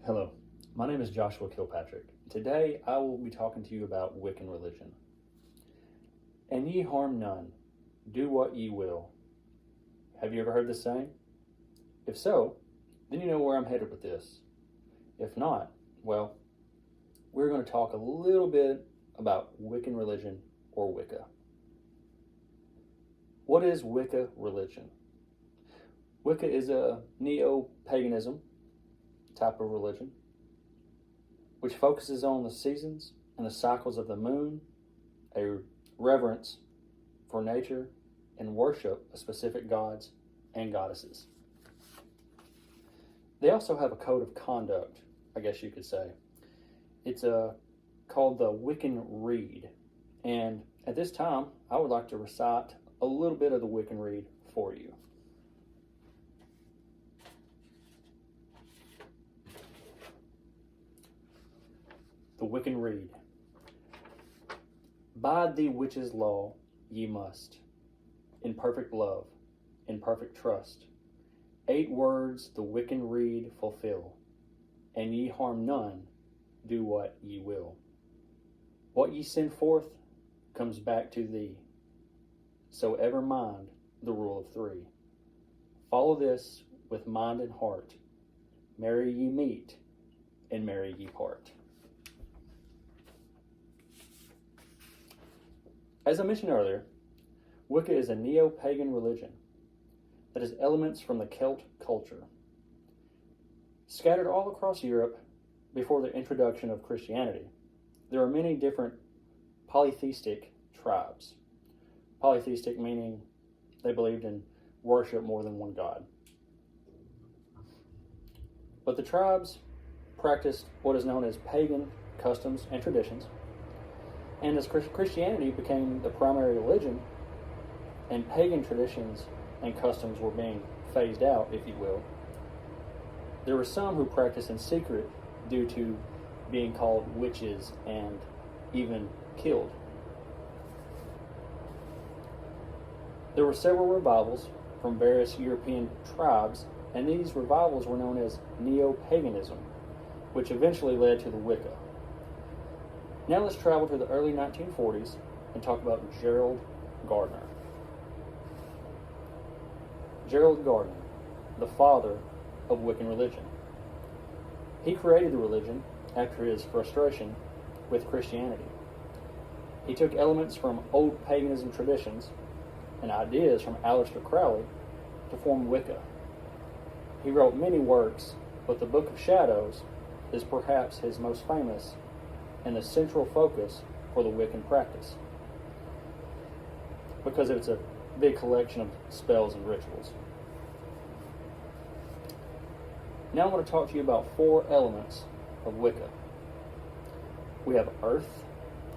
Hello, my name is Joshua Kilpatrick. Today I will be talking to you about Wiccan religion. And ye harm none, do what ye will. Have you ever heard this saying? If so, then you know where I'm headed with this. If not, well, we're going to talk a little bit about Wiccan religion or Wicca. What is Wicca religion? Wicca is a neo-paganism type of religion, which focuses on the seasons and the cycles of the moon, a reverence for nature, and worship of specific gods and goddesses. They also have a code of conduct, I guess you could say. It's called the Wiccan Rede, and at this time, I would like to recite a little bit of the Wiccan Rede for you. The Wiccan Rede. Bide the witch's law ye must, in perfect love, in perfect trust. 8 words the Wiccan Rede fulfill, and ye harm none, do what ye will. What ye send forth comes back to thee, so ever mind the rule of 3. Follow this with mind and heart. Merry ye meet, and merry ye part. As I mentioned earlier, Wicca is a neo-pagan religion that has elements from the Celt culture. Scattered all across Europe before the introduction of Christianity, there are many different polytheistic tribes. Polytheistic meaning they believed in worship more than one god. But the tribes practiced what is known as pagan customs and traditions. And as Christianity became the primary religion, and pagan traditions and customs were being phased out, if you will, there were some who practiced in secret due to being called witches and even killed. There were several revivals from various European tribes, and these revivals were known as neo-paganism, which eventually led to the Wicca. Now let's travel to the early 1940s and talk about Gerald Gardner. Gerald Gardner, the father of Wiccan religion. He created the religion after his frustration with Christianity. He took elements from old paganism traditions and ideas from Aleister Crowley to form Wicca. He wrote many works, but the Book of Shadows is perhaps his most famous and the central focus for the Wiccan practice, because it's a big collection of spells and rituals. Now I want to talk to you about 4 elements of Wicca. We have earth,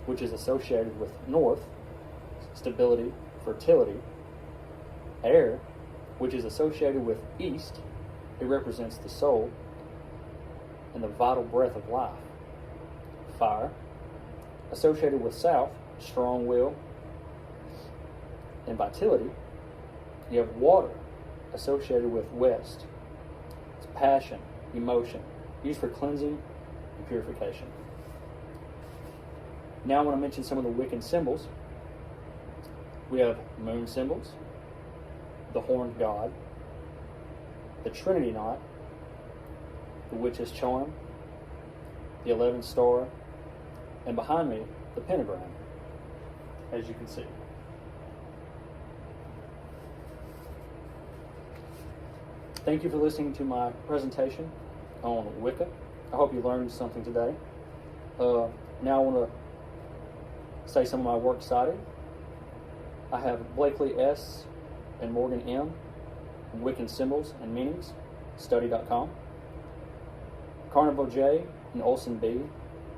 which is associated with north, stability, fertility. Air, which is associated with east, it represents the soul and the vital breath of life. Fire, associated with south, strong will and vitality. You have water, associated with west. It's passion, emotion, used for cleansing and purification. Now I want to mention some of the Wiccan symbols. We have moon symbols, the horned god, the Trinity knot, the witch's charm, the 11th star, and behind me, the pentagram, as you can see. Thank you for listening to my presentation on Wicca. I hope you learned something today. Now I want to say some of my works cited. I have Blakely S. and Morgan M. Wiccan Symbols and Meanings, study.com. Carnival J. and Olson B.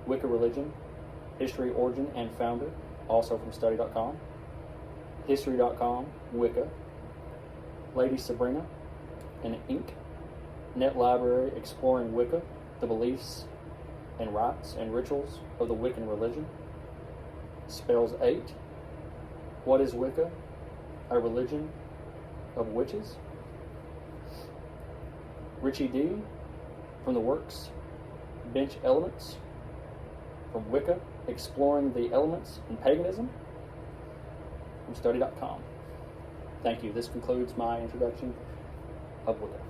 Wicca Religion, History, Origin, and Founder, also from study.com. History.com, Wicca. Lady Sabrina and Inc. Net Library Exploring Wicca, the Beliefs and Rites and Rituals of the Wiccan Religion. Spells 8. What is Wicca? A Religion of Witches. Richie D. from the works Bench Elements from Wicca, Exploring the Elements in Paganism from study.com. Thank you. This concludes my introduction of Wicca.